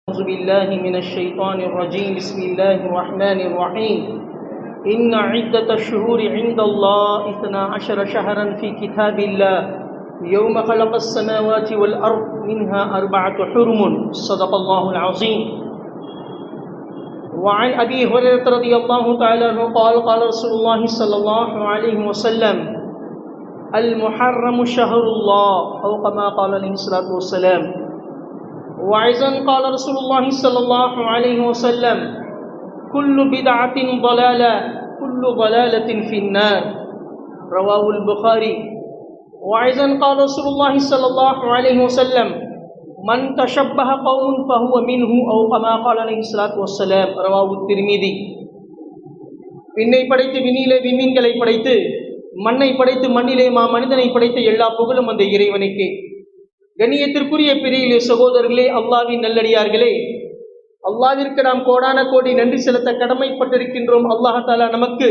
أعوذ بالله من الشيطان الرجيم بسم الله الرحمن الرحيم إن عدة الشهور عند الله 12 شهرا في كتاب الله يوم خلق السماوات والأرض منها 4 حرم صدق الله العظيم. وعن أبي هريرة رضي الله تعالى عنه قال قال رسول الله صلى الله عليه وسلم المحرم شهر الله أو كما قال عليه الصلاة والسلام. وأيضا قال رسول الله صلى الله عليه وسلم كل بدعة ضلالة كل ضلالة في النار رواه البخاري. وأيضا قال رسول الله صلى الله عليه وسلم من تشبه قوم فهو منه أو كما قال عليه الصلاة والسلام رواه الترمذي. விண்ணை படைத்து விண்ணிலே விண்மீன்களை படைத்து மண்ணை படைத்து மண்ணிலே மனிதனை படைத்த எல்லா புகழும் அந்த இறைவனுக்கு. கண்ணியத்திற்குரிய பெரியிலே சகோதரர்களே, அல்லாஹ்வின் நல்லடியார்களே, அல்லாஹ்விற்கு நாம் கோடான கோடி நன்றி செலுத்த கடமைப்பட்டிருக்கின்றோம். அல்லாஹ் தஆலா நமக்கு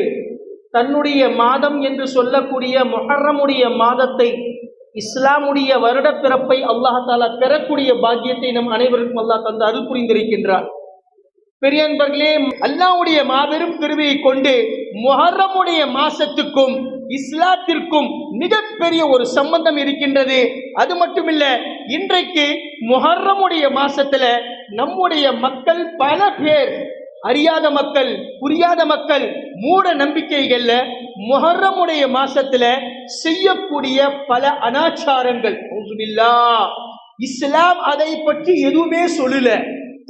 தன்னுடைய மாதம் என்று சொல்லக்கூடிய முஹர்ரமுடைய மாதத்தை, இஸ்லாமுடைய வருட பிறப்பை அல்லாஹ் தஆலா பெறக்கூடிய பாக்கியத்தை நம் அனைவருக்கும் அல்லாஹ் தந்து அருள் புரிந்திருக்கின்றார். பெரியன்பர்களே, அல்லாஹ்வுடைய மாபெரும் கிருபையை கொண்டு முஹர்ரமுடைய மாசத்துக்கும் இஸ்லாத்திற்கும் மிகப்பெரிய ஒரு சம்பந்தம் இருக்கின்றது. அது மட்டுமில்ல, இன்றைக்கு முஹர்ரமுடைய மாசத்துல நம்முடைய மக்கள் பல பேர், அறியாத மக்கள், புரியாத மக்கள், மூட நம்பிக்கைகள்ல முஹர்ரமுடைய மாசத்துல செய்யக்கூடிய பல அனாச்சாரங்கள், இஸ்லாம் அதை பற்றி எதுவுமே சொல்லல.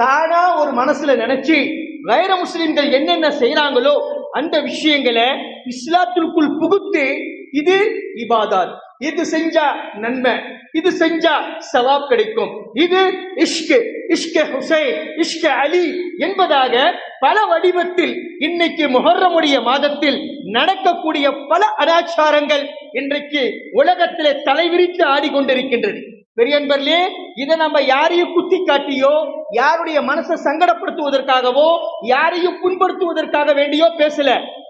தானா ஒரு மனசுல நினைச்சு வைர முஸ்லிம்கள் என்னென்ன செய்யறாங்களோ அந்த விஷயங்களை இஸ்லாத்திற்குள் புகுத்து இது இபாதத், இது செஞ்சா நன்மை, இது செஞ்சா சவாப் கிடைக்கும், இது இஷ்க் ஹுசைன், இஷ்க் அலி என்பதாக பல வடிவத்தில் இன்னைக்கு முஹர்ரமுடைய மாதத்தில் நடக்கக்கூடிய பல அனாச்சாரங்கள் இன்றைக்கு உலகத்திலே தலைவிரித்து ஆடிக்கொண்டிருக்கின்றது. பெரியன்பர்களே, இதை நம்ம யாரையும் குத்தி காட்டியோ, யாருடைய மனசை சங்கடப்படுத்துவதற்காகவோ, யாரையும் புண்படுத்துவதற்காக வேண்டியோ பேசல.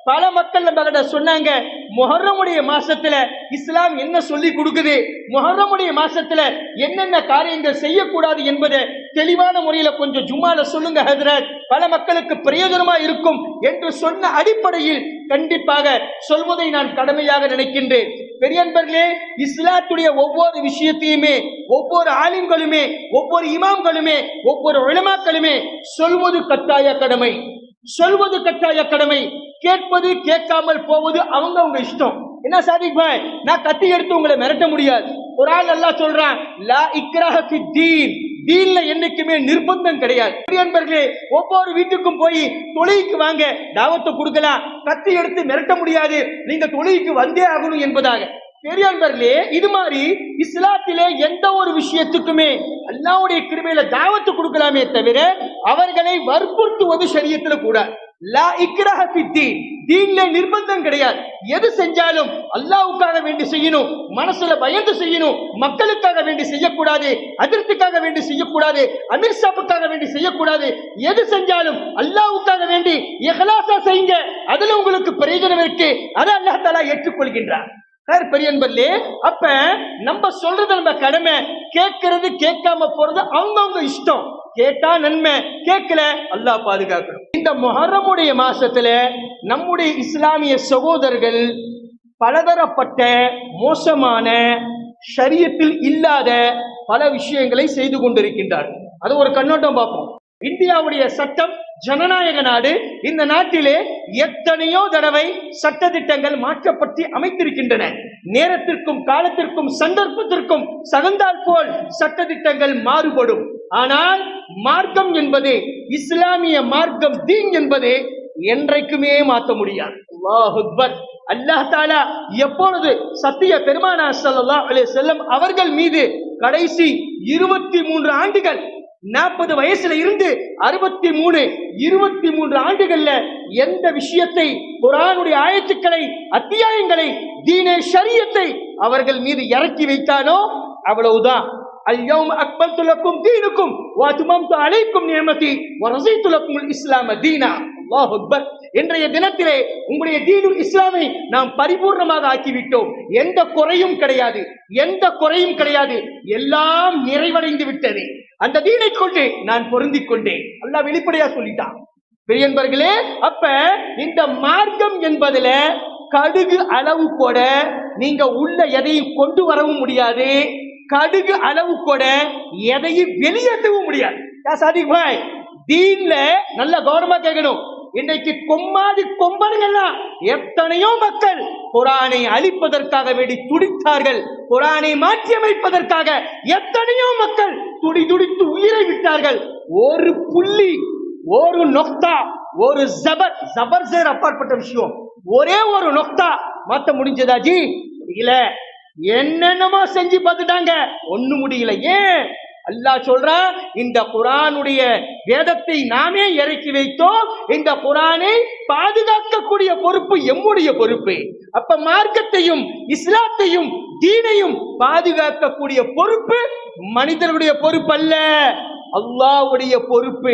பல மக்கள் நம்ம கிட்ட சொன்னாங்க, முஹர்ரமுடைய மாசத்துல இஸ்லாம் என்ன சொல்லி கொடுக்குது, முஹர்ரமுடைய மாசத்துல என்னென்ன காரியங்கள் செய்யக்கூடாது என்பதை தெளிவான முறையில கொஞ்சம் ஜும்மால சொல்லுங்க ஹஜ்ரத், பல மக்களுக்கு பிரயோஜனமா இருக்கும் என்று சொன்ன அடிப்படையில் கண்டிப்பாக சொல்வதை நான் கடமையாக நினைக்கின்றேன். பெரியன்பர்களே, இஸ்லாத்துடைய ஒவ்வொரு விஷயத்தையுமே ஒவ்வொரு ஆலிம்களுமே, ஒவ்வொரு இமாம்களுமே, ஒவ்வொரு உலமாக்களுமே சொல்வது கட்டாய கடமை, சொல்வது கட்டாய கடமை. கேட்பது கேட்காமல் போவது அவங்க இஷ்டம். என்ன சாதிக் பாய், நான் கத்தி எடுத்து உங்களை மிரட்ட முடியாது. ஒரு ஆள் அல்லாஹ் சொல்றான், லா இக்ராஹ ஃபித்தீன், தீன்ல என்னைக்குமே நிர்பந்தம் கிடையாது. பெரியன்பர்களே, ஒவ்வொரு வீட்டுக்கும் போய் தொழுகைக்கு வாங்க தாவத்தை கொடுக்கலாம், கத்தி எடுத்து மிரட்ட முடியாது, நீங்க தொழுகைக்கு வந்தே ஆகணும் என்பதாக. பெரியன்பர்களே, இது மாதிரி இஸ்லாத்திலே எந்த ஒரு விஷயத்துக்குமே அல்லாஹ்வுடைய கிருபையில தாவத்து கொடுக்கலாமே தவிர அவர்களை வற்புறுத்துவது ஷரியத்துல கூட. லா இக்ராஹ ஃபித்தீன், தீன்ல நிர்பந்தம் கிடையாது. எது செஞ்சாலும் அல்லாஹ்வுக்காக வேண்டி செய்யணும், மனசுல பயந்து செய்யணும், மக்களுக்காக வேண்டி செய்யக்கூடாது, அதிர்த்துக்காக வேண்டி செய்யக்கூடாது, அமீர் சாப்புக்காக வேண்டி செய்யக்கூடாது. எது செஞ்சாலும் அல்லாஹ்வுக்காக வேண்டி இஹ்லாஸா செய்யுங்க, அதுல உங்களுக்கு பிரயோஜனம் இருக்கு, அதை அல்லாஹ் தஆலா ஏற்றுக்கொள்கின்றார். பெரியன்பர்களே, அப்ப நம்ம சொல்றது நம்ம கடமை, கேட்கறது கேட்காம போறது அவங்க இஷ்டம். கேட்டா நன்மை, கேட்கல அல்லாஹ் பாதுகாக்கணும். இந்த முஹர்ரமுடைய மாசத்துல நம்முடைய இஸ்லாமிய சகோதரர்கள் பலதரப்பட்ட மோசமான ஷரியத்தில் இல்லாத பல விஷயங்களை செய்து கொண்டிருக்கின்றார்கள். அது ஒரு கண்ணோட்டம் பார்ப்போம். இந்தியாவுடைய சட்டம் ஜனநாயக நாடு. இந்த நாட்டிலே எத்தனையோ தடவை சட்ட திட்டங்கள் மாற்றப்பட்டு அமைத்திருக்கின்றன. நேரத்திற்கும் காலத்திற்கும் சந்தர்ப்பத்திற்கும் தகுந்தாற் போல் சட்ட திட்டங்கள் மாறுபடும். ஆனால் மார்க்கம் என்பது, இஸ்லாமிய மார்க்கம், தீன் என்பது என்றைக்குமே மாற்ற முடியாது. அல்லாஹ் அக்பர். அல்லாஹ் தஆலா எப்பொழுது சத்திய பெருமானார் ஸல்லல்லாஹு அலைஹி வஸல்லம் அவர்கள் மீது கடைசி 23 ஆண்டுகள், 40 வயசுல இருந்து 23 ஆண்டுகள்ல எந்த விஷயத்தை, குர்ஆனுடைய ஆயத்துக்களை, அத்தியாயங்களை, தீனே ஷரியத்தை அவர்கள் மீது இறக்கி வைத்தானோ அவ்வளவுதான். அல்யௌம அக்மல்து லக்கும் தீனுக்கும் வ அத்மம்து அலைக்கும் நிஅமதி வ ரஸீது லக்குமுல் இஸ்லாம தீனா. அல்லாஹ் அக்பர். இன்றைய தினத்திலே உங்களுடைய தீனுல் இஸ்லாமை நாம் பரிபூர்ணமாக ஆக்கிவிட்டோம். எந்த குறையும் கிடையாது, எந்த குறையும் கிடையாது, எல்லாம் நிறைவடைந்து விட்டது. அந்த தீனை கொண்டு நான் பொருந்திக் கொண்டேன். அல்லாஹ் வெளிப்படையா சொல்லிட்டான். பெரியன்பர்களே, அப்ப இந்த மார்க்கம் என்பதுல கடுகு அளவு கூட நீங்க உள்ள எதையும் கொண்டு வரவும் முடியாது, கடுகு அளவு கூட எதையும் வெளியேற்றவும் முடியாது. சாதிக் பாய், தீன்ல நல்ல கவனமா கேட்கணும். இன்னைக்கு கொம்மாதி கொம்பனுங்கள்லாம் எத்தனையோ மக்கள் குரானை அழிப்பதற்காக வேண்டி துடித்தார்கள், குரானை மாற்றியமைப்பதற்காக எத்தனையோ மக்கள் துடித்து உயிரை விட்டார்கள். ஒரு புள்ளி, ஒரு நொக்தா, ஒரு ஜபர் சேர் அப்பாற்பட்ட விஷயம், ஒரே ஒரு நொக்தா மாத்த முடிஞ்சதா ஜி? முடியல. என்னென்னமோ செஞ்சு பார்த்துட்டாங்க, ஒண்ணு முடியல. ஏன்? அல்லாஹ் சொல்றான், இந்த குர்ஆனுடைய வேதத்தை நாமே இறக்கி வைத்தோம், இந்த குர்ஆனை பாதுகாக்கக்கூடிய பொறுப்பு எம்முடைய பொறுப்பு. அப்ப மார்க்கத்தையும் இஸ்லாத்தையும் தீனையும் பாதுகாக்கக்கூடிய பொறுப்பு மனிதனுடைய பொறுப்பு அல்ல, அல்லாஹ்வுடைய பொறுப்பு.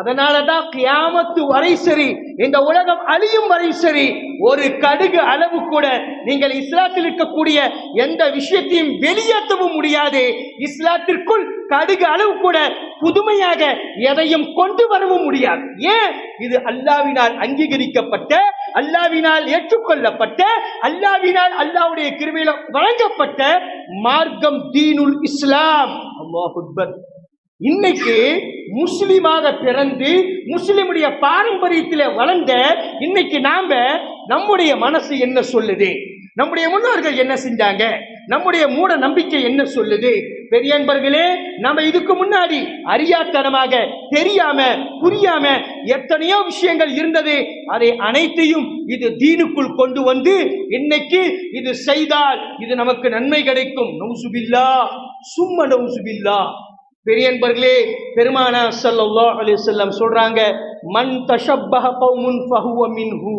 அதனாலதான் கியாமத்து வரை சரி, இந்த உலகம் அழியும் வரை சரி, ஒரு கடுகு அளவு கூட நீங்கள் இஸ்லாத்தில் இருக்கக்கூடிய எந்த விஷயத்தையும் வெளியேற்றவும் முடியாது. இஸ்லாத்திற்குள் கடுகு அளவு கூட புதுமையாக எதையும் கொண்டு வரவும் முடியாது. ஏன்? இது அல்லாஹ்வினால் அங்கீகரிக்கப்பட்ட, அல்லாஹ்வினால் ஏற்றுக்கொள்ளப்பட்ட, அல்லாஹ்வினால் அல்லாஹ்வுடைய கிருபையில வழங்கப்பட்ட மார்க்கம் தீனுல் இஸ்லாம். அல்லாஹ் அக்பர். இன்னைக்கு முஸ்லிமாக பிறந்து முஸ்லிமுடைய பாரம்பரியத்தில் வளர்ந்த இன்னைக்கு நாம நம்முடைய மனசு என்ன சொல்லுது, நம்முடைய முன்னோர்கள் என்ன செஞ்சாங்க, நம்முடைய மூட நம்பிக்கை என்ன சொல்லுது? பெரியன்பர்களே, நம்ம இதுக்கு முன்னாடி அறியாத்தனமாக தெரியாம புரியாம எத்தனையோ விஷயங்கள் இருந்தது. அதை அனைத்தையும் இது தீனுக்குள் கொண்டு வந்து இன்னைக்கு இது செய்தால் இது நமக்கு நன்மை கிடைக்கும். நவுசுபில்லா சும்ம நவுசுபில்லா. பெரியன்பர்களே, பெருமானார் ஸல்லல்லாஹு அலைஹி வஸல்லம் சொல்றாங்க, மன் தஷப்பஹ கௌமுன் ஃபஹுவ மின்ஹு.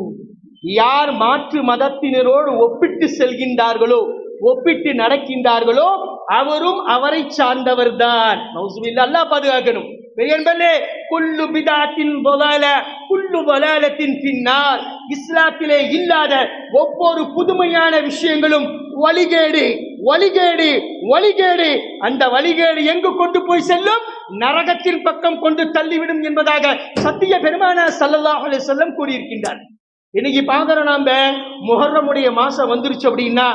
யார் மாற்று மதத்தினரோடு ஒப்பிட்டு செல்கின்றார்களோ, ஒப்பிட்டு நடக்கின்றார்களோ, அவரும் அவரை சார்ந்தவர்தான். நவுசுபில்லா, அல்லாஹ் பாதுகாக்கணும். பெரியன்பர்களே, குல்லு பிதாத்தின் வலால குல்லு வலாலத்தின் பின்னார். இஸ்லாத்திலே இல்லாத ஒவ்வொரு புதுமையான விஷயங்களும் வழிகேடு, வழிகேடு, வழிகேடு. அந்த வழிகேடு எங்கு கொண்டு போய் செல்லும்? நரகத்தின் பக்கம் கொண்டு தள்ளிவிடும் என்பதாக சத்திய பெருமானார் ஸல்லல்லாஹு அலைஹி வஸல்லம் கூறியிருக்கின்றார். இன்னைக்கு பாக்குறோம், நாம முஹர்ரமுடைய மாசம் வந்துருச்சு அப்படின்னா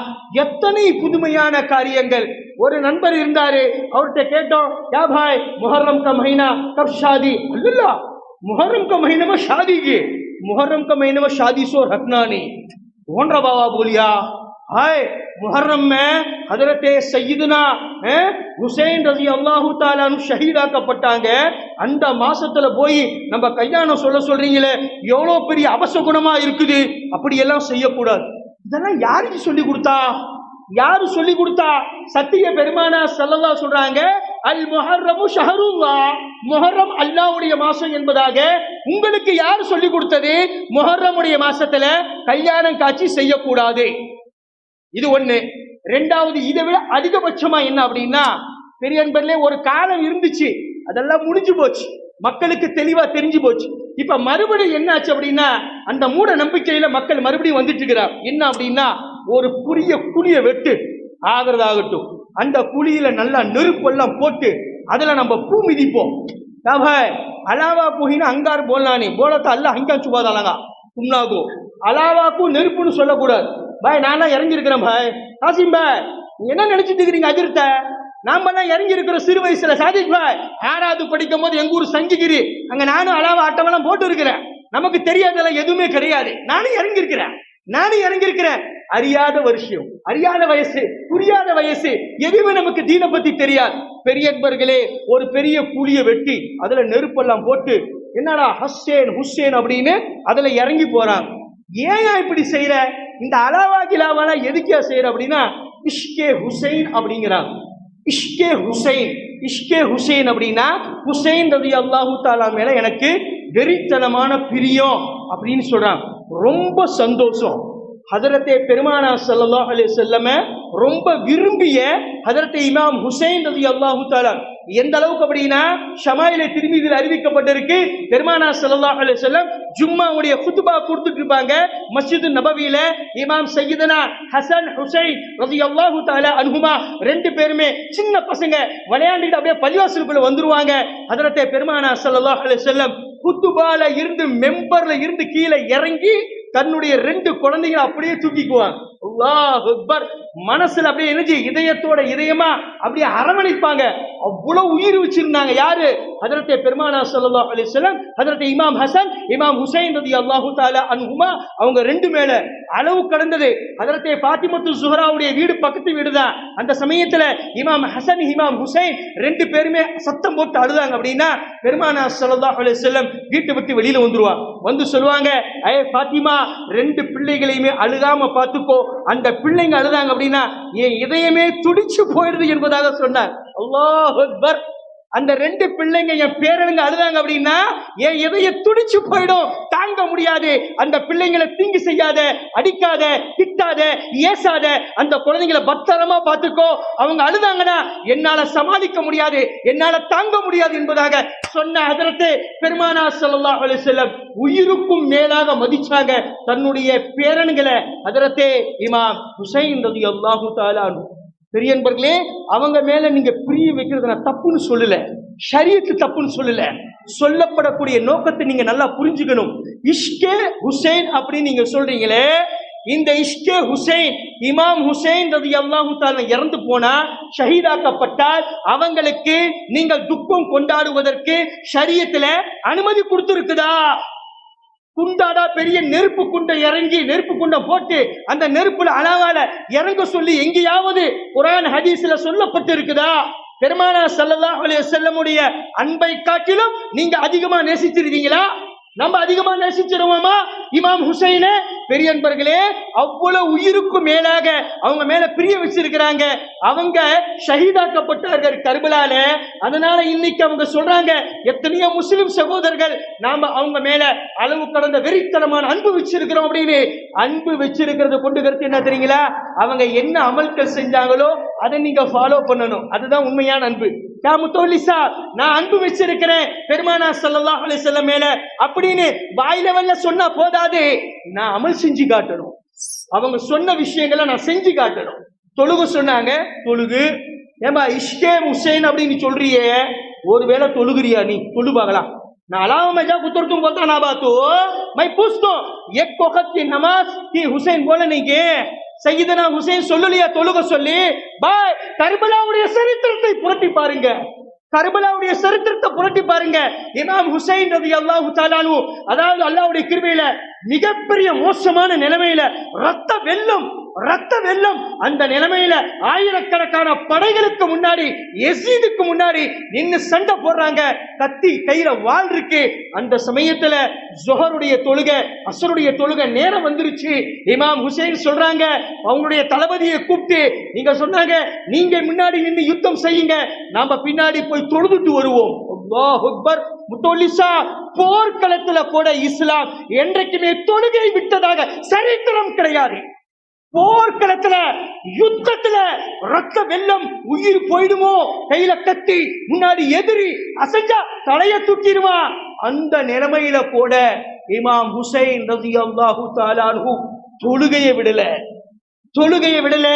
எத்தனை புதுமையான காரியங்கள். ஒரு நண்பர் இருந்தாரு, அவர்கிட்ட கேட்டோம், யா பாய் முஹர்ரம் का महीना कब शादी? अल्लाह, मुहर्रम का महीने में शादी की, मुहर्रम का महीने में शादी सो रखना नहीं. कौन रहा बाबा? बोलिया, हाय मुहर्रम में हजरत सैयदना हुसैन रजी अल्लाहु ताला ஷஹீதாக்கப்பட்டாங்க. அந்த மாசத்துல போய் நம்ம கல்யாணம் சொல்றீங்களே, எவ்வளவு பெரிய அபசகுணமா இருக்குது. அப்படி எல்லாம் செய்யக்கூடாது. இதெல்லாம் யாருக்கு சொல்லி கொடுத்தா? யாரு சொல்லி கொடுத்தா? சத்திய பெருமானார் ஸல்லல்லாஹு சொல்றாங்க, அல் முஹர்ரமு ஷஹருல்லாஹ், முஹர்ரம் அல்லாஹ்வுடைய மாசம் என்பதாக உங்களுக்கு யாரு சொல்லி கொடுத்தது? முஹர்ரமுடைய மாசத்துல கல்யாணம் காட்சி செய்யக்கூடாது. இது ஒண்ணு. ரெண்டாவது, இதை விட அதிகபட்சமா என்ன அப்படின்னா, பெரியன்பர்களே, ஒரு காலம் இருந்துச்சு, அதெல்லாம் முடிஞ்சு போச்சு, மக்களுக்கு தெளிவா தெரிஞ்சு போச்சு. இப்ப மறுபடியும் என்ன ஆச்சு அப்படின்னா, அந்த மூட நம்பிக்கையில மக்கள் மறுபடியும் வந்துட்டு இருக்கிறார். என்ன அப்படின்னா, ஒரு புரிய குழிய வெட்டு ஆகிறதாகட்டும், அந்த குழியில நல்லா நெருப்பெல்லாம் போட்டு அதுல நம்ம பூ மிதிப்போம். அலாவா பூஹினா அங்கார் போலானே போலத்த அல்ல அங்கா சுபாதாலங்க தும்னாகோ. அலாவாக்கும் நெருப்புன்னு சொல்லக்கூடாது. பாய், நான் இறங்கி இருக்கிறேன் பாய். காசிம் பாய், என்ன நினைச்சிட்டு இருக்கிறீங்க அஜிர்த்த? நாம எல்லாம் இறங்கி இருக்கிற சிறு வயசுல. சாதிக் பாய், 6வது படிக்கும் போது எங்க ஊர் சங்கிகிரி, அங்க நானும் அலாவா ஆட்டமெல்லாம் போட்டு இருக்கிறேன். நமக்கு தெரியாதெல்லாம் எதுவுமே கிடையாது. நானும் இறங்கி இருக்கிறேன். அறியாத வருஷம், அறியாத வயசு, புரியாத வயசு, எதுவுமே நமக்கு தீனை பத்தி தெரியாது. பெரியன்பர்களே, ஒரு பெரிய புளிய வெட்டி அதுல நெருப்பெல்லாம் போட்டு என்னடா ஹுசேன் ஹுசேன் அப்படின்னு அதுல இறங்கி போறாங்க. ஏன் இப்படி செய்யற? இந்த அலாவா கிலாவால எதுக்கியா செய்யற அப்படின்னா, இஷ்கே ஹுசைன் அப்படிங்கிறாங்க. இஷ்கே ஹுசைன், இஷ்கே ஹுசைன் அப்படின்னா ஹுசைன் ரலியல்லாஹு தஆலா மேல எனக்கு வெறித்தனமான பிரியம் அப்படின்னு சொல்றாங்க. ரொம்ப சந்தோஷம். ஹஜரத்தே பெருமானார் ஸல்லல்லாஹு அலைஹி வஸல்லம் ரொம்ப விரும்பிய ஹஜரத்தே இமாம் ஹுசைன் ரலியல்லாஹு தஆலா எந்த அளவுக்கு அப்படின்னா ஷமாயிலே திருமீதியில் அறிவிக்கப்பட்டிருக்கு. பெருமானா ஸல்லல்லாஹு அலைஹி வஸல்லம் ஜும்மாவுடைய குத்பா கொடுத்துட்டு இருப்பாங்க. மஸ்ஜிது நபவியில இமாம் சையதுனா ஹசன் ஹுசைன் ரலியல்லாஹு தஆலா அன்ஹுமா ரெண்டு பேருமே சின்ன பசங்க விளையாண்டுட்டு அப்படியே பள்ளிவாசலுக்குள்ள வந்துருவாங்க. ஹஜ்ரத்தே பெருமானா ஸல்லல்லாஹு அலைஹி வஸல்லம் குத்துபால இருந்து மெம்பர்ல இருந்து கீழே இறங்கி தன்னுடைய ரெண்டு குழந்தைகளை அப்படியே தூக்கிக்குவாங்க. அல்லாஹ் அக்பர். மனசுல அப்படியே என்னது இதயத்தோட இதயமா அப்படியே அரவணைப்பாங்க. அவ்வளவு உயிர் வச்சிருந்தாங்க. யாரு? ஹஜ்ரத்தே பெருமானா ஸல்லல்லாஹு அலைஹி வஸல்லம் ஹஜ்ரத் இமாம் ஹசன் இமாம் ஹுசைன் ரலியல்லாஹு தஆலா அன்ஹுமா அவங்க ரெண்டு மேல அளவு கடந்தது. ஹஜ்ரத்தே ஃபாத்திமத்து ஸுஹ்ராவுடைய வீடு பக்கத்து வீடு தான். அந்த சமயத்துல இமாம் ஹசன் இமாம் ஹுசைன் ரெண்டு பேருமே சத்தம் போட்டு அழுதாங்க. அப்படின்னா பெருமானா ஸல்லல்லாஹு அலைஹி வஸல்லம் வீட்டை விட்டு வெளியில வந்துருவாங்க. வந்து சொல்லுவாங்க, ஏ ஃபாத்திமா, ரெண்டு பிள்ளைகளையுமே அழுகாம பார்த்துக்கோ. அந்த பிள்ளைங்க அழுதாங்க அப்படின்னா என் இதயமே துடிச்சு போயிடுது என்பதாக சொன்னார். அல்லாஹ் அக்பர். அந்த ரெண்டு பிள்ளைங்க என் பேரனுங்க அழுதாங்க அப்படின்னா என் இதய துடிச்சு போயிடும், தாங்க முடியாது. அந்த பிள்ளைங்களை தீங்கு செய்யாத, அடிக்காத, திட்டாத, ஏசாத, அந்த குழந்தைங்களை பத்திரமா பார்த்துக்கோ. அவங்க அழுதாங்கன்னா என்னால சமாளிக்க முடியாது, என்னால தாங்க முடியாது என்பதாக சொன்ன ஹஜ்ரத்தே பெருமானா ஸல்லல்லாஹு அலைஹி வஸல்லம் உயிருக்கும் மேலாக மதிச்சாங்க தன்னுடைய பேரன்களை. ஹஜ்ரத்தே இமாம் ஹுசைன் ரலியல்லாஹு தஆலா அன்ஹு. பெரியன்பர்களே, அவங்க மேல நீங்க பிரிய வைக்கிறது நான் தப்புன்னு சொல்லல, ஷரியத்து தப்புன்னு சொல்லல. சொல்லப்படக்கூடிய நோக்கத்தை நீங்க நல்லா புரிஞ்சுக்கணும். இஷ்கே ஹுசைன் அப்படின்னு நீங்க சொல்றீங்களே, இந்த இஷ்கே ஹுசைன் இமாம் ஹுசைன் ரலியல்லாஹு தஆலா இறந்து போனா, ஷஹீதாக்கப்பட்டால் அவங்களுக்கு நீங்கள் துக்கம் கொண்டாடுவதற்கு ஷரியத்துல அனுமதி கொடுத்திருக்குதா? குண்டாடா பெரிய நெருப்பு குண்டை இறங்கி நெருப்பு குண்டை போட்டு அந்த நெருப்புல அளவால இறங்க சொல்லி எங்கேயாவது குர்ஆன் ஹதீஸ்ல சொல்லப்பட்டு இருக்குதா? பெருமானா ஸல்லல்லாஹு அலைஹி வஸல்லமுடைய அன்பை காட்டிலும் நீங்க அதிகமா நேசிச்சிருக்கீங்களா? நம்ம அதிகமா நேசிச்சிருவோமா இமாம் ஹுசைனை? பெரியன்பர்களே, அவ்வளவு உயிருக்கு மேலாக அவங்க மேல பிரிய வச்சிருக்கிறாங்க. அவங்க ஷஹீதாக்கப்பட்டார்கள் கர்பலால. அதனால இன்னைக்கு அவங்க சொல்றாங்க, எத்தனையோ முஸ்லிம் சகோதரர்கள் நாம அவங்க மேல அளவு கடந்த வெறித்தனமான அன்பு வச்சிருக்கிறோம் அப்படின்னு. அன்பு வச்சிருக்கிறது கொண்டு கருத்து என்ன தெரியுங்களா? அவங்க என்ன அமல்கள் செஞ்சாங்களோ அதை நீங்க ஃபாலோ பண்ணணும். அதுதான் உண்மையான அன்பு. நான் அன்பு வச்சிருக்கிறேன் பெருமானா ஸல்லல்லாஹு அலைஹி வஸல்லம் மேல அப்படின்னு வாயில வல்ல சொன்னா போதாது, நான் அமல் செஞ்சு காட்டணும். அவங்க சொன்ன விஷயங்களை நான் செஞ்சு காட்டணும். தொழுகு சொன்னாங்க, தொழுகு. ஏமா இஷ்கே ஹுசைன் அப்படின்னு சொல்றியே, ஒருவேளை தொழுகிறியா? நீ தொழு பார்க்கலாம். நான் अलावा मैं जब उतर तुम बोलता ना बात हो, मैं पूछता हूँ एक वक्त की नमाज की हुसैन बोले नहीं के சையதுனா ஹுசைன் சொல்லலையா தொழுக சொல்லி? பாய், கர்பலாவுடைய சரித்திரத்தை புரட்டி பாருங்க. கர்பலாவுடைய சரித்திரத்தை புரட்டி பாருங்க. இமாம் ஹுசைன் ரலியல்லாஹு தஆலா அன்ஹு, அதாவது அல்லாஹ்வுடைய கிருபையில மிகப்பெரிய மோசமான நிலைமையில ரத்த வெள்ளம் அந்த நிலைமையில ஆயிரக்கணக்கான படைகளுக்கு முன்னாடி யசீதுக்கு முன்னாடி நின்னு சண்டை போடுறாங்க. கத்தி கையில வாள் இருக்கு. அந்த சமயத்துல ஜுஹருடைய தொழுகை அஸ்ருடைய தொழுகை நேரம் வந்துருச்சு. இமாம் ஹுசைன் சொல்றாங்க, அவங்களுடைய தளபதியை கூப்பிட்டு நீங்க சொன்னாங்க, நீங்க முன்னாடி நின்று யுத்தம் செய்யுங்க, நாம பின்னாடி போய் தொழுதுட்டு வருவோம். அல்லாஹ் அக்பர். முத்தோலிசா, போர்க்களத்துல கூட இஸ்லாம் என்றைக்குமே தொழுகை விட்டதாக சரித்திரம் கிடையாது. போர்க்களத்துல யுத்தத்துல ரத்த வெள்ளம், உயிர் போயிடுமோ, கையில கத்தி, முன்னாடி எதிரி அசஞ்சா தலைய தூக்கிடுவான். அந்த நிலைமையில கூட இமாம் ஹுசைன் ரலியல்லாஹு தஆலா அன்ஹு தொழுகையை விடல.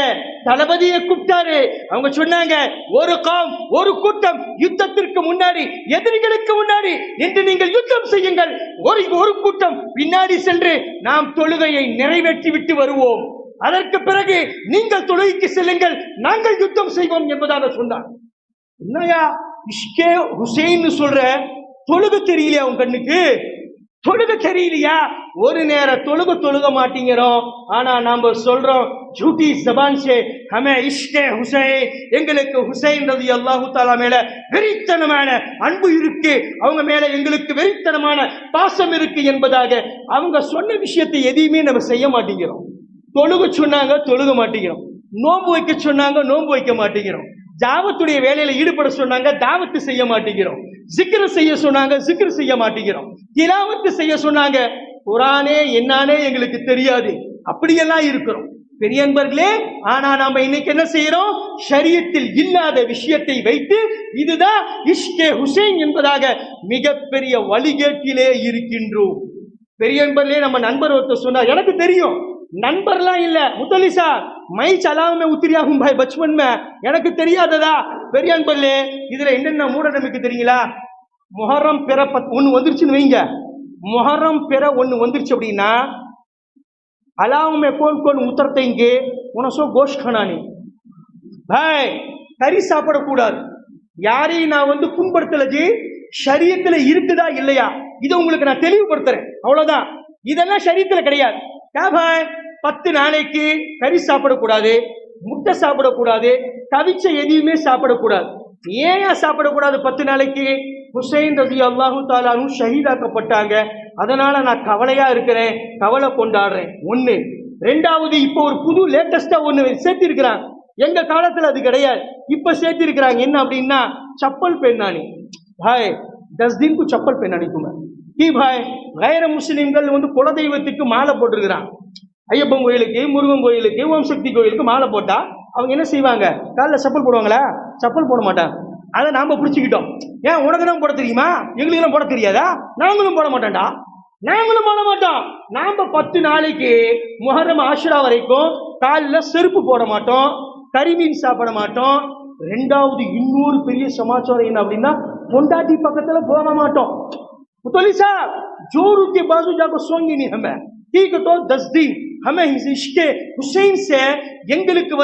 தளபதியை கூப்பிட்டாரு. அவங்க சொன்னாங்க, ஒரு கூட்டம் யுத்தத்திற்கு முன்னாடி, எதிரிகளுக்கு முன்னாடி என்று நீங்கள் யுத்தம் செய்யுங்கள். ஒரு கூட்டம் பின்னாடி சென்று நாம் தொழுகையை நிறைவேற்றி விட்டு வருவோம். அதற்கு பிறகு நீங்கள் தொழுகைக்கு செல்லுங்கள், நாங்கள் யுத்தம் செய்வோம் என்பதாக சொன்னார். என்னையா இஷ்கே ஹுசைன் சொல்ற? தொழுக தெரியலையா உங்க கண்ணுக்கு? தொழுக தெரியலையா? ஒரு நேர தொழுக மாட்டீங்கிறோம். ஆனா நாம சொல்றோம், झूठी जबान से हमें इश्क़े हुसैन, எங்களுக்கு ஹுசைன் ரலியல்லாஹு தஆலா மேல வெறித்தனமான அன்பு இருக்கு, அவங்க மேல எங்களுக்கு வெறித்தனமான பாசம் இருக்கு என்பதாக அவங்க சொன்ன விஷயத்தை எதையுமே நம்ம செய்ய மாட்டேங்கிறோம். தொழுக சொன்னாங்க, தொழுக மாட்டேங்கிறோம். நோன்பு வைக்க சொன்னாங்க, நோன்பு வைக்க மாட்டேங்கிறோம். தாவத்துடைய வேலையில ஈடுபட சொன்னாங்க, தாவத்து செய்ய மாட்டேங்கிறோம். ஜிக்ர் செய்ய சொன்னாங்க, ஜிக்ர் செய்ய மாட்டேங்கிறோம். திலாவத்து செய்ய சொன்னாங்க, குர்ஆனே என்னானே எங்களுக்கு தெரியாது, அப்படியெல்லாம் இருக்கிறோம். பெரிய அன்பர்களே, ஆனா நாம இன்னைக்கு என்ன செய்யறோம்? ஷரியத்தில் இல்லாத விஷயத்தை வைத்து இதுதான் இஷ்கே ஹுசைன் என்பதாக மிகப்பெரிய வழிகேட்டிலே இருக்கின்றோம். பெரிய அன்பர்களே, நம்ம நண்பர் ஒருத்தர் சொன்னார், எனக்கு தெரியும், நண்பர்லாம் இல்ல முத்தலி சார், மை சலாமே உத்திரியாகும் பாய் பச்பன் மே, எனக்கு தெரியாததா? பெரிய அன்பர்களே, இதுல என்னென்ன மூட நம்பிக்கை தெரியுங்களா? முஹர்ரம் பெற ஒண்ணு வந்துருச்சுன்னு வைங்க, முஹர்ரம் பெற ஒண்ணு வந்துருச்சு அப்படின்னா अलाव में कौन कौन उतरतेंगे उनसो गोश्त खाना नहीं भाई, கறி சாப்பிடக்கூடாது. யாரையும் நான் புண்படுத்தல ஜி, ஷரியத்துல இருக்குதா இல்லையா இதை உங்களுக்கு நான் தெளிவுபடுத்துறேன், அவ்வளவுதான். இதெல்லாம் ஷரியத்துல கிடையாது. பாய் 10 நாளைக்கு கறி சாப்பிடக்கூடாது, முட்டை சாப்பிடக்கூடாது, கவிச்ச எதையுமே சாப்பிடக்கூடாது. ஏன் சாப்பிடக்கூடாது 10 நாளைக்கு? ஹுசைன் ரலியல்லாஹு தஆலா அன்ஹு ஷஹீதாக்கப்பட்டாங்க, அதனால நான் கவலையா இருக்கிறேன், கவலை கொண்டாடுறேன். ஒண்ணு. ரெண்டாவது, இப்போ ஒரு புது லேட்டஸ்டா ஒண்ணு சேர்த்து இருக்கிறாங்க, எங்க காலத்துல அது கிடையாது, இப்ப சேர்த்து இருக்கிறாங்க. என்ன அப்படின்னா चप्पल पहनना नहीं भाई, 10 दिन को चप्पल पहनना नहीं तुम्हें की भाई. गैर मुस्लिம்கள் குலதெய்வத்துக்கு மாலை போட்டுருக்கிறாங்க. ஐயப்பன் கோயிலுக்கு, முருகன் கோயிலுக்கு, ஓம் சக்தி கோயிலுக்கு மாலை போட்டா அவங்க என்ன செய்வாங்க? காலில் செப்பல் போடுவாங்களா? செப்பல் போட மாட்டாங்க. அதை நாம பிடிச்சிக்கிட்டோம். ஏன் உனக்கு தான் போட தெரியுமா? எங்களுக்கு எல்லாம் போட தெரியாதா? நாங்களும் போட மாட்டோம்டா, நாங்களும் போட மாட்டோம். நாம 10 நாளைக்கு முஹர்ரம் ஆஷுரா வரைக்கும் காலில் செருப்பு போட மாட்டோம், கறிமீன் சாப்பிட மாட்டோம். ரெண்டாவது இன்னொரு பெரிய சமாச்சாரம் என்ன அப்படின்னா, பொண்டாட்டி பக்கத்துல போக மாட்டோம். मुतली साहब जोरू के बाजू जाकर सोंगे नहीं हमें, ठीक है? तो 10 दिन हमें इश्के हुसैन से எங்களுக்கு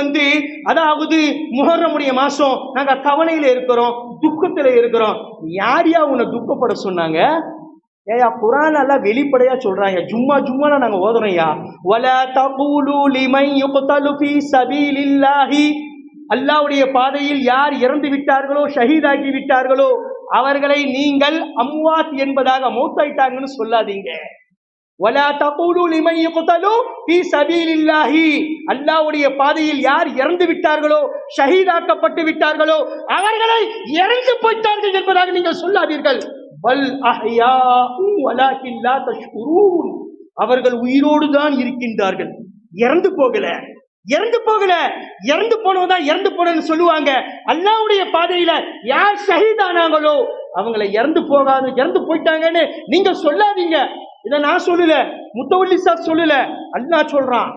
அதாவது முஹர்ரமுடைய மாசம் நாங்க கவலையில இருக்கிறோம், துக்கத்துல இருக்கிறோம். யார் யா உன்னை துக்கப்பட சொன்னாங்க? ஏயா குர்ஆன் எல்லாம் வெளிப்படையா சொல்றாங்க, ஜும்மா நாங்க ஓதுறோம்யா. வலா தகூலு லிமன் யுக்தலு ஃபீ சபீலில்லாஹி, அல்லாஹ்வுடைய பாதையில் யார் இறந்து விட்டார்களோ, ஷஹீதாகி விட்டார்களோ, அவர்களை நீங்கள் அம்வாத் என்பதாக மௌத்தாயிட்டாங்கன்னு சொல்லாதீங்க. வலா தகூலு லிமன் யுக்தலு ஃபீ சபீலில்லாஹி, அல்லாஹ்வுடைய பாதையில் யார் இறந்து விட்டார்களோ, ஷஹீதாக்கப்பட்டு விட்டார்களோ, அவர்களை இறந்து போய்ட்டார்கள் என்பதாக நீங்கள் சொல்லாதீர்கள். பல் அஹ்யாஉ வலாகின் லா தஷ்குரூன், அவர்கள் உயிரோடு தான் இருக்கின்றார்கள், இறந்து போகல. இறந்து போனவதான் இறந்து போனன்னு சொல்லுவாங்க. அல்லாஹ்வுடைய பாதையில யார் ஷஹீதானாங்களோ அவங்களை இறந்து போயிட்டாங்கன்னு நீங்க சொல்லாதீங்க. இத நான் சொல்லல, முத்தவல்லி சார் சொல்லல, அல்லாஹ் சொல்றான்.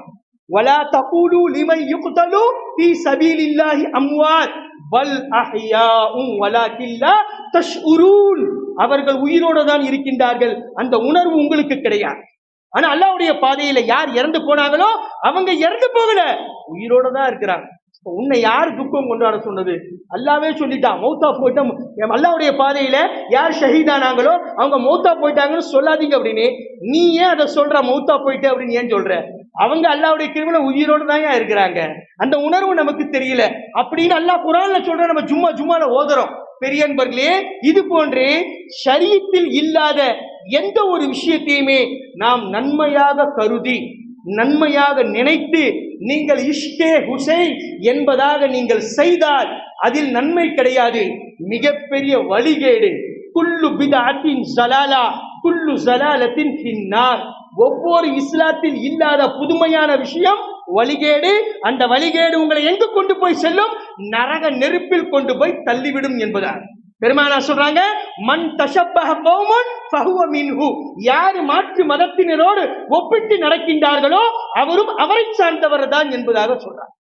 வலா தகூலு லிமன் யுக்தலு ஃபீ சபீலில்லாஹி அம்வாத் பல் அஹ்யாஉ வலாகின் லா தஷ்உரூன், அவர்கள் உயிரோடு தான் இருக்கின்றார்கள், அந்த உணர்வு உங்களுக்கு கிடையாது. ஆனா அல்லாஹ்வுடைய பாதையில யார் இறந்து போனாங்களோ அவங்க இறந்து போகல, உயிரோட தான் இருக்கிறாங்க. உன்னை யார் துக்கம் கொண்டாட சொன்னது? அல்லாவே சொல்லிட்டான், மௌத்தா போயிட்டா. அல்லாஹ்வுடைய பாதையில யார் ஷஹீதானாங்களோ அவங்க மௌத்தா போயிட்டாங்கன்னு சொல்லாதீங்க அப்படின்னு. நீ ஏன் அதை சொல்ற, மௌத்தா போயிட்டு அப்படின்னு ஏன் சொல்ற? அவங்க அல்லாஹ்வுடைய கிருபையில உயிரோடு தான் இருக்கிறாங்க, அந்த உணர்வு நமக்கு தெரியல அப்படின்னு அல்லாஹ் குர்ஆன்ல சொல்ற. நம்ம ஜும்மால ஓதுறோம். பெரிய அன்பர்களே, இது போன்று ஷரியத்தில் இல்லாத எந்த ஒரு விஷயத்தையுமே நாம் நன்மையாக கருதி, நன்மையாக நினைத்து நீங்கள் இஷ்கே ஹுசைன் என்பதாக நீங்கள் செய்தால் அதில் நன்மை கிடையாது, மிகப்பெரிய வழிகேடு. குல்லு பித்அத்தின் ஸலாலா குல்லு ஸலாலத்தின் ஃபின்னார், ஒவ்வொரு இஸ்லாத்தில் இல்லாத புதுமையான விஷயம் வழிகேடு. அந்த வழிகேடு உங்களை எங்கு கொண்டு போய் செல்லும்? நரக நெருப்பில் கொண்டு போய் தள்ளிவிடும் என்பதால் பெருமானார் சொல்றாங்க, மன் தஷப்பஹ கௌமன் ஃபஹுவ மின்ஹு, யார் மாற்று மதத்தினரோடு ஒப்பிட்டு நடக்கின்றார்களோ அவரும் அவரை சார்ந்தவர் தான் என்பதாக சொல்றாங்க.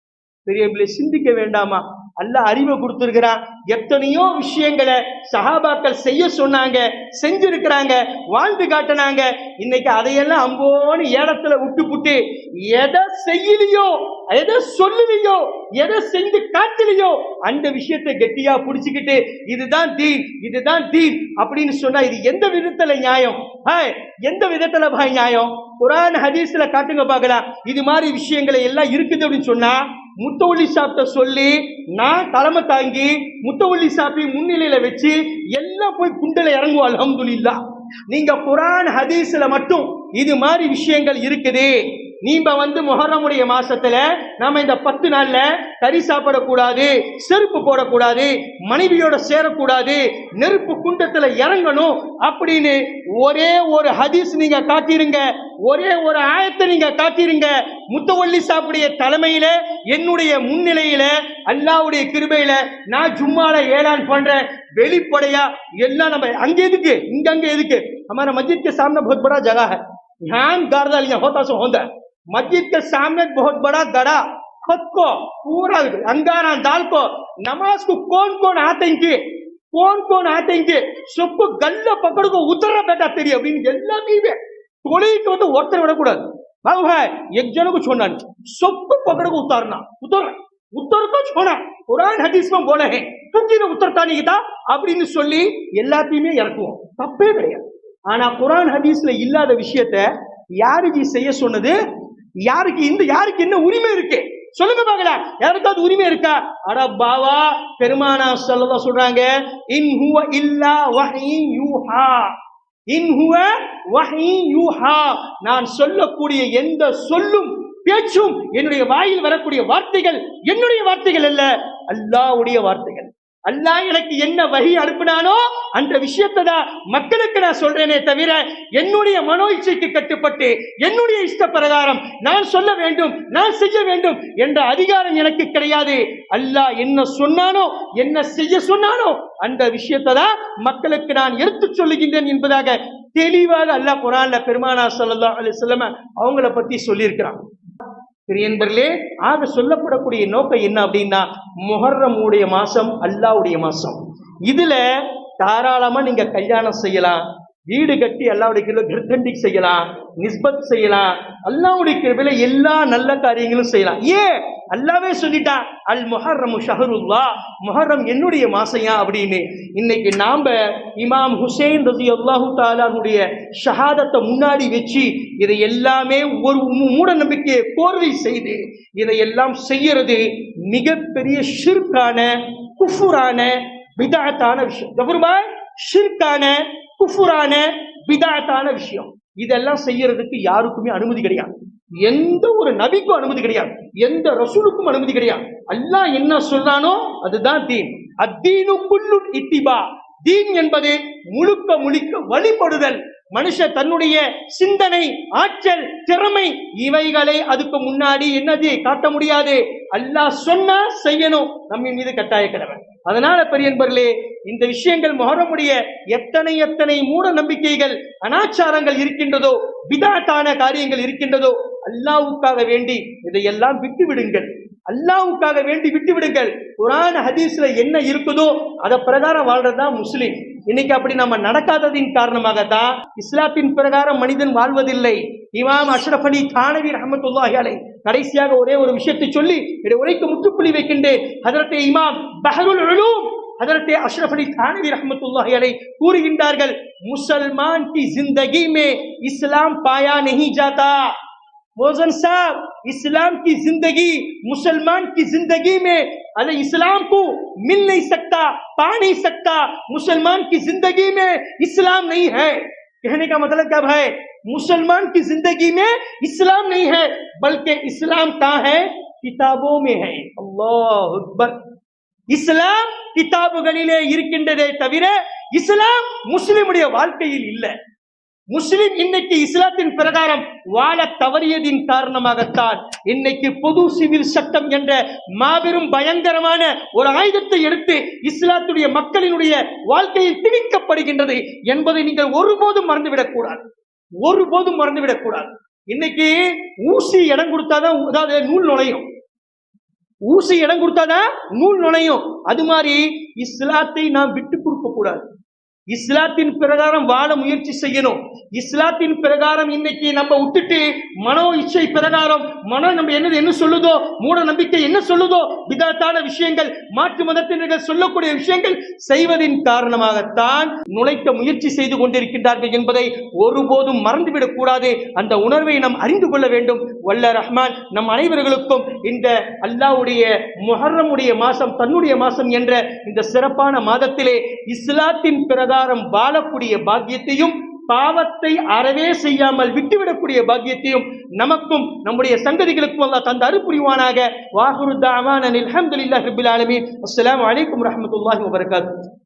பெரியவர்களே, சிந்திக்க வேண்டாமா? அல்லாஹ் அறிவை கொடுத்திருக்கிறான். எத்தனையோ விஷயங்களை சஹாபாக்கள் செய்ய சொன்னாங்க, செஞ்சிருக்கிறாங்க, வாழ்ந்து காட்டினாங்க. இன்னைக்கு அதையெல்லாம் அம்போன்னு ஏலத்துல விட்டு எதை செய்யலையோ, எதை சொல்லலையோ, எதை செஞ்சு காட்டலையோ அந்த விஷயத்தை கெட்டியா புடிச்சுக்கிட்டு இதுதான் தீன் அப்படின்னு சொன்னா இது எந்த விதத்துல நியாயம்? எந்த விதத்துல பாய் நியாயம்? குர்ஆன் ஹதீஸ்ல காட்டுங்க பார்க்கலாம். இது மாதிரி விஷயங்களை எல்லாம் இருக்குது அப்படின்னு சொன்னா முத்தவல்லி சாப்பிட்ட சொல்லி நான் தலைமை தாங்கி முத்தவல்லி சாப்பி முன்னிலையில வச்சு எல்லாம் போய் குண்டல இறங்குவோம். அல்ஹம்துலில்லாஹ். நீங்க குர்ஆன் ஹதீஸ்ல மட்டும் இது மாதிரி விஷயங்கள் இருக்குது, நீங்க முஹர்ரமுடைய மாசத்துல நாம இந்த 10 நாள்ல கறி சாப்பிடக்கூடாது, செருப்பு போடக்கூடாது, மனைவியோட சேரக்கூடாது, நெருப்பு குண்டத்துல இறங்கணும் அப்படின்னு ஒரே ஒரு ஹதீஸ் நீங்க காட்டிருங்க, ஒரே ஒரு ஆயத்தை நீங்க காட்டிருங்க. முத்தவல்லி சாப்பிடைய தலைமையில என்னுடைய முன்னிலையில அல்லாஹ்வுடைய கிருபையில நான் ஜும்மால ஏலான் பண்றேன். வெளிப்படையா எல்லாம் நம்ம அங்க எதுக்கு இங்க எதுக்கு? हमारा मस्जिद के सामने बहुत बड़ा जगह है, यहाँ गारदालियां होता सो होता है। मस्जिद के सामने बहुत बड़ा गड़ा, खुद को पूरा अंगारा डाल को नमाज को कौन कौन आते सबको गल्ला पकड़ को उतर बेटा तेरी अभी எல்லாமே தொலைக்கு ஒருத்தர் விடக்கூடாது. बाबू भाई एक जनों को छोड़ना नहीं, सबको पकड़ को उतारना, उतर को छोड़ा। कुरान हदीस में बोले हैं तुझे उतरता नहीं था அப்படின்னு சொல்லி எல்லாத்தையுமே இறக்குவோம், தப்பே கிடையாது. ஆனா குரான் ஹதீஸ்ல இல்லாத விஷயத்தை யாருக்கு செய்ய சொன்னது? யாருக்கு என்ன உரிமை இருக்கு சொல்லுங்க பார்க்கலாம். யாருக்காவது உரிமை இருக்கா? அட பாவா, பெருமானா ஸல்லல்லாஹு சொல்றாங்க, இன் ஹுவ இல்லா வஹீன் யூஹா, இன் ஹுவ வஹீன் யூஹா. நான் சொல்லக்கூடிய எந்த சொல்லும் பேச்சும் என்னுடைய வாயில் வரக்கூடிய வார்த்தைகள் என்னுடைய வார்த்தைகள் அல்ல, அல்லாஹ்வுடைய வார்த்தைகள். அல்லாஹ் எனக்கு என்ன வஹி அனுப்பினானோ அந்த விஷயத்தை தான் மக்களுக்கு நான் சொல்றேனே தவிர என்னுடைய மனோ இச்சைக்கு கட்டுப்பட்டு என்னுடைய இஷ்ட பிரகாரம் நான் சொல்ல வேண்டும், நான் செய்ய வேண்டும் என்ற அதிகாரம் எனக்கு கிடையாது. அல்லாஹ் என்ன சொன்னானோ, என்ன செய்ய சொன்னானோ அந்த விஷயத்தை தான் மக்களுக்கு நான் எடுத்து சொல்லுகின்றேன் என்பதாக தெளிவாக அல்லாஹ் குர்ஆன்ல பெருமானார் ஸல்லல்லாஹு அலைஹி வஸல்லம் அவங்கள பத்தி சொல்லியிருக்கிறான். என்பர்களே, ஆக சொல்லப்படக்கூடிய நோக்கம் என்ன அப்படின்னா, முஹர்ரமுடைய மாசம் அல்லாஹ்வுடைய மாசம். இதுல தாராளமா நீங்க கல்யாணம் செய்யலாம், வீடு கட்டி அல்லாஹ்வுடைய கிருபையில கிர்தண்டி செய்யலாம், நிஸ்பத் செய்யலாம், அல்லாஹ்வுடைய கிருபையில எல்லா நல்ல காரியங்களும் செய்யலாம். ஏன்? அல்லாஹ்வே சொல்லிட்டான், அல் முஹர்ரமு ஷஹருல்லாஹ், முஹர்ரம் என்னுடைய மாசையா அப்படின்னு. இன்னைக்கு நாம இமாம் ஹுசைன் ரலியல்லாஹு தஆலாவுடைய ஷஹாதத்தை முன்னாடி வச்சு இதை எல்லாமே ஒரு மூட நம்பிக்கையை கோர்வை செய்து இதையெல்லாம் செய்யறது மிகப்பெரிய ஷிர்கான குஃபுரான பிதஅத்தான விஷயம். கபுர்பாய், ஷிர்கான குஃபுரான பிதஅத்தான விஷயம். இதெல்லாம் செய்யறதுக்கு யாருக்குமே அனுமதி கிடையாது, எந்த ஒரு நபிக்கும் அனுமதி கிடையாது, எந்த ரசூலுக்கும் அனுமதி கிடையாது. அல்லாஹ் என்ன சொல்றானோ அதுதான் தீன். அத்தீனு குல்லு இத்திபா. தீன் என்பது முழுக்க வழிபடுதல். மனுஷன் தன்னுடைய சிந்தனை, ஆற்றல், திறமை இவைகளை அதுக்கு முன்னாடி என்னது காட்ட முடியாது. அல்லாஹ் சொன்னா செய்யணும், நம்ம மீது கட்டாய கடமை. அதனால பெரியன்பர்களே, இந்த விஷயங்கள் முஹர்ரமுடைய எத்தனை மூட நம்பிக்கைகள், அனாச்சாரங்கள் இருக்கின்றதோ, பிதஅத்தான காரியங்கள் இருக்கின்றதோ, அல்லாஹ்வுக்காக வேண்டி இதையெல்லாம் விட்டு விடுங்கள், அல்லாஹ்வுக்காக வேண்டி விட்டு விடுங்கள். குர்ஆன் ஹதீஸ்ல என்ன இருக்குதோ அத பிரகாரம் வாழ்றதுதான் முஸ்லிம். இன்னைக்கு அப்படி நம்ம நடக்காததின் காரணமாகத்தான் இஸ்லாத்தின் பிரகாரம் மனிதன் வாழ்வதில்லை. இமாம் அஷ்ரஃப் அலி தானவி ரஹ்மத்துல்லாஹி அலைஹி கடைசியாக ஒரே ஒரு விஷயத்தை சொல்லி உரைக்கு முற்றுப்புள்ளி வைக்கின்றேன். ஹஜ்ரத் இமாம் பஹ்ருல் உலூம் हजरत अशरफ अली थानवी रहमतुल्लाह अलैह கூறுகின்றார்கள், मुसलमान की जिंदगी में इस्लाम पाया नहीं जाता। मोहसिन साहब, इस्लाम की जिंदगी, मुसलमान की जिंदगी में अरे इस्लाम को मिल नहीं सकता, पा नहीं सकता। मुसलमान की जिंदगी में इस्लाम नहीं है। कहने का मतलब क्या है? मुसलमान की जिंदगी में इस्लाम नहीं है, बल्कि इस्लाम कहाँ है? किताबों में है। अल्लाह अकबर। இஸ்லாம் கிதாபுகளிலே இருக்கின்றதே தவிர இஸ்லாம் முஸ்லிமுடைய வாழ்க்கையில் இல்லை. முஸ்லிம் இன்னைக்கு இஸ்லாத்தின் பிரகாரம் வாழ தவறியதின் காரணமாகத்தான் இன்னைக்கு பொது சிவில் சட்டம் என்ற மாபெரும் பயங்கரமான ஒரு ஆயுதத்தை எடுத்து இஸ்லாத்துடைய மக்களினுடைய வாழ்க்கையில் திணிக்கப்படுகின்றது என்பதை நீங்கள் ஒருபோதும் மறந்துவிடக் கூடாது, ஒருபோதும் மறந்துவிடக் கூடாது. இன்னைக்கு ஊசி இடம் கொடுத்தாதான் அதாவது நூல் நுழையும், ஊசி இடம் கொடுத்தாதான் நூல் நுழையும். அது மாதிரி இஸ்லாத்தை நாம் விட்டு கொடுக்க கூடாது. இஸ்லாத்தின் பிரகாரம் வாழ முயற்சி செய்யணும். இஸ்லாத்தின் பிரகாரம் இன்னைக்கு நம்ம விட்டுட்டு மனோ இச்சை பிரகாரம் நம்ம என்ன சொல்லுதோ, மூட நம்பிக்கை என்ன சொல்லுதோ, விதத்தான விஷயங்கள், மாற்று மதத்தினர்கள் சொல்லக்கூடிய விஷயங்கள் செய்வதின் காரணமாகத்தான் நுழைக்க முயற்சி செய்து கொண்டிருக்கின்றார்கள் என்பதை ஒருபோதும் மறந்துவிடக் கூடாது. அந்த உணர்வை நாம் அறிந்து கொள்ள வேண்டும். வல்ல ரஹ்மான் நம் அனைவர்களுக்கும் இந்த அல்லாஹ்வுடைய முஹர்ரமுடைய மாசம், தன்னுடைய மாசம் என்ற இந்த சிறப்பான மாதத்திலே இஸ்லாத்தின் பிரகாரம் வாழக்கூடிய பாக்கியத்தையும், பாவத்தை அறவே செய்யாமல் விட்டுவிடக்கூடிய பாக்கியத்தையும் நமக்கும் நம்முடைய சங்கதிகளுக்கும் அல்லாஹ் தந்த அருள் புரிவானாக. வாஹிரு தஅவானா அல்ஹம்துலில்லாஹி ரப்பில் ஆலமீன். அஸ்ஸலாமு அலைக்கும் வரஹ்மத்துல்லாஹி வபரகாத்துஹு.